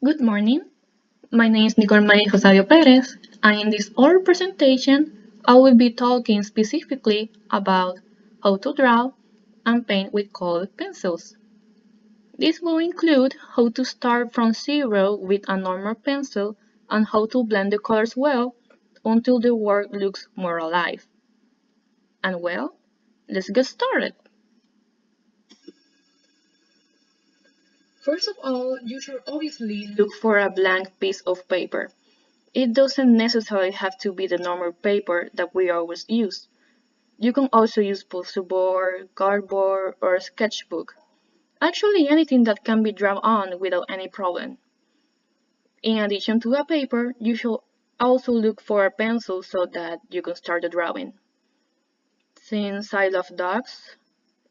Good morning. My name is Nicole Maria Rosario Perez, and in this oral presentation, I will be talking specifically about how to draw and paint with colored pencils. This will include how to start from zero with a normal pencil and how to blend the colors well until the work looks more alive. And well, let's get started. First of all, you should obviously look for a blank piece of paper. It doesn't necessarily have to be the normal paper that we always use. You can also use poster board, cardboard, or a sketchbook. Actually, anything that can be drawn on without any problem. In addition to a paper, you should also look for a pencil so that you can start the drawing. Since I love dogs,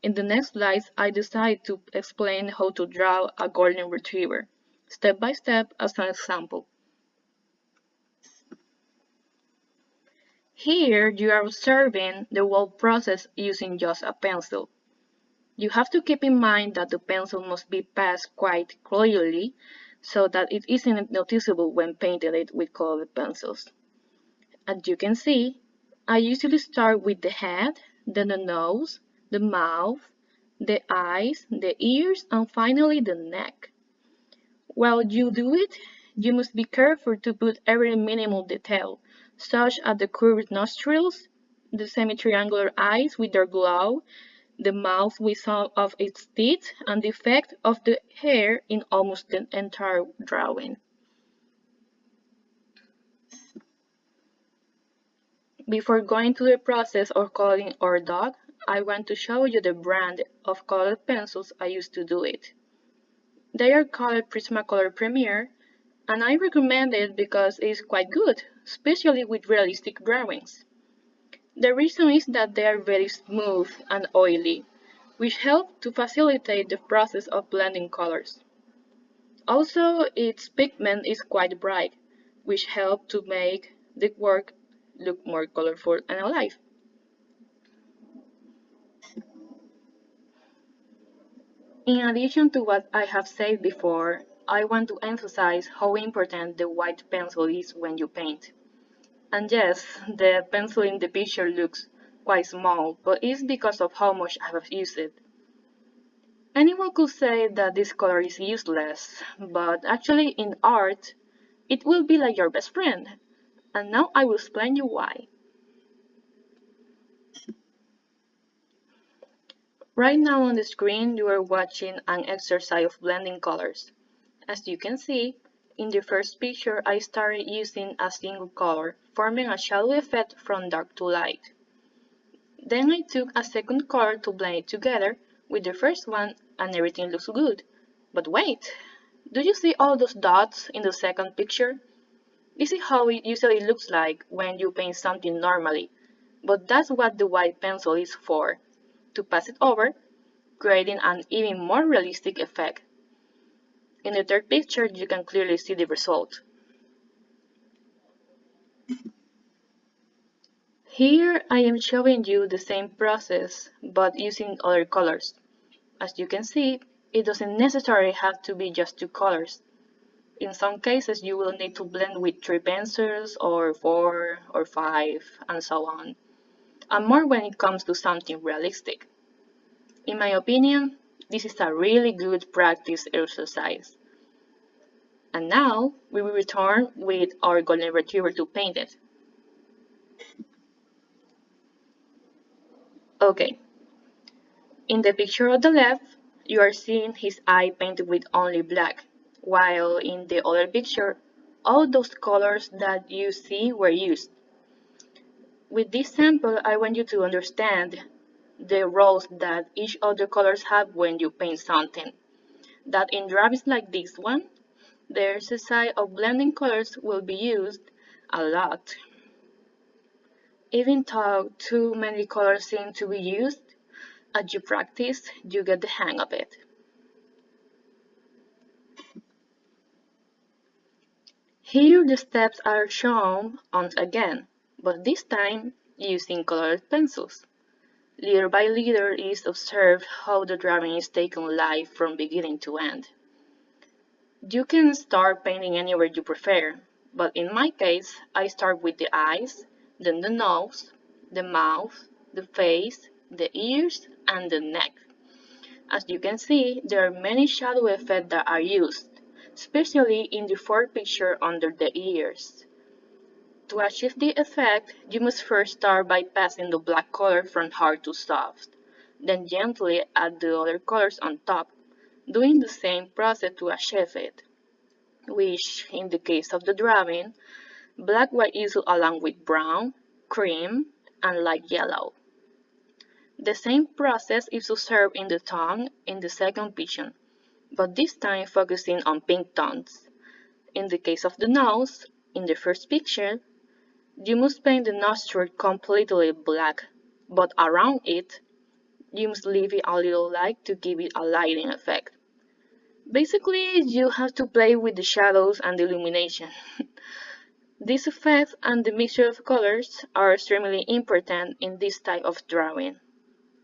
in the next slides I decided to explain how to draw a golden retriever, step by step as an example. Here you are observing the whole process using just a pencil. You have to keep in mind that the pencil must be passed quite clearly so that it isn't noticeable when painting it with colored pencils. As you can see, I usually start with the head, then the nose, the mouth, the eyes, the ears, and finally the neck. While you do it, you must be careful to put every minimal detail, such as the curved nostrils, the semi-triangular eyes with their glow, the mouth with some of its teeth, and the effect of the hair in almost the entire drawing. Before going to the process of coloring our dog, I want to show you the brand of colored pencils I use to do it. They are called Prismacolor Premiere, and I recommend it because it is quite good, especially with realistic drawings. The reason is that they are very smooth and oily, which help to facilitate the process of blending colors. Also, its pigment is quite bright, which help to make the work look more colorful and alive. In addition to what I have said before, I want to emphasize how important the white pencil is when you paint. And yes, the pencil in the picture looks quite small, but it's because of how much I have used it. Anyone could say that this color is useless, but actually in art, it will be like your best friend. And now I will explain you why. Right now on the screen, you are watching an exercise of blending colors. As you can see, in the first picture, I started using a single color, forming a shadow effect from dark to light. Then I took a second color to blend it together with the first one and everything looks good. But wait! Do you see all those dots in the second picture? This is how it usually looks like when you paint something normally, but that's what the white pencil is for, to pass it over, creating an even more realistic effect. In the third picture, you can clearly see the result. Here I am showing you the same process, but using other colors. As you can see, it doesn't necessarily have to be just two colors. In some cases, you will need to blend with three pencils, or four, or five, and so on, and more when it comes to something realistic. In my opinion, this is a really good practice exercise. And now, we will return with our golden retriever to paint it. Okay, in the picture on the left, you are seeing his eye painted with only black, while in the other picture, all those colors that you see were used. With this sample, I want you to understand the roles that each of the colors have when you paint something. That in drawings like this one, the exercise of blending colors will be used a lot. Even though too many colors seem to be used, as you practice, you get the hang of it. Here the steps are shown once again, but this time using colored pencils. Little by little is observed how the drawing is taken live from beginning to end. You can start painting anywhere you prefer, but in my case, I start with the eyes, then the nose, the mouth, the face, the ears, and the neck. As you can see, there are many shadow effects that are used, especially in the fourth picture under the ears. To achieve the effect, you must first start by passing the black color from hard to soft, then gently add the other colors on top, doing the same process to achieve it, which, in the case of the drawing, black was used along with brown, cream, and light yellow. The same process is observed in the tongue in the second picture, but this time focusing on pink tones. In the case of the nose, in the first picture, you must paint the nostril completely black, but around it, you must leave it a little light to give it a lighting effect. Basically, you have to play with the shadows and the illumination. This effect and the mixture of colors are extremely important in this type of drawing.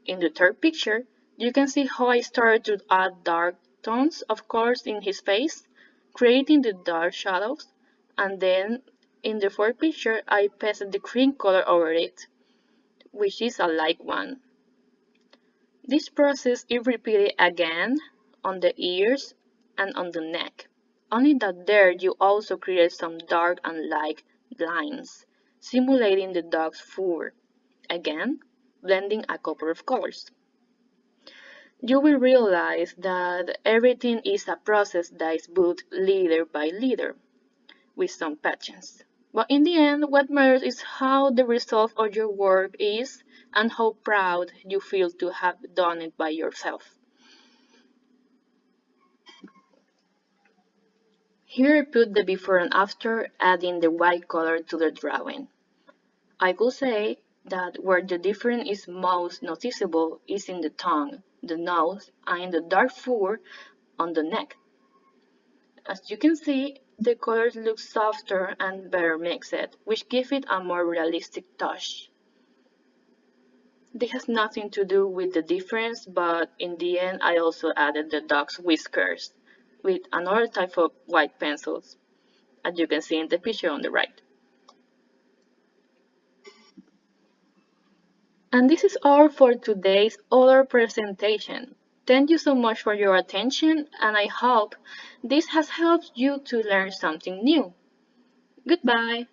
In the third picture, you can see how I started to add dark tones of colors in his face, creating the dark shadows, and then in the fourth picture, I pasted the cream color over it, which is a light one. This process is repeated again on the ears and on the neck, only that there you also create some dark and light lines, simulating the dog's fur, again blending a couple of colors. You will realize that everything is a process that is built letter by letter, with some patience. But in the end, what matters is how the result of your work is and how proud you feel to have done it by yourself. Here I put the before and after, adding the white color to the drawing. I could say that where the difference is most noticeable is in the tongue, the nose, and in the dark fur on the neck. As you can see, the colors look softer and better mixed, which give it a more realistic touch. This has nothing to do with the difference, but in the end I also added the dog's whiskers with another type of white pencils, as you can see in the picture on the right. And this is all for today's other presentation. Thank you so much for your attention, and I hope this has helped you to learn something new. Goodbye!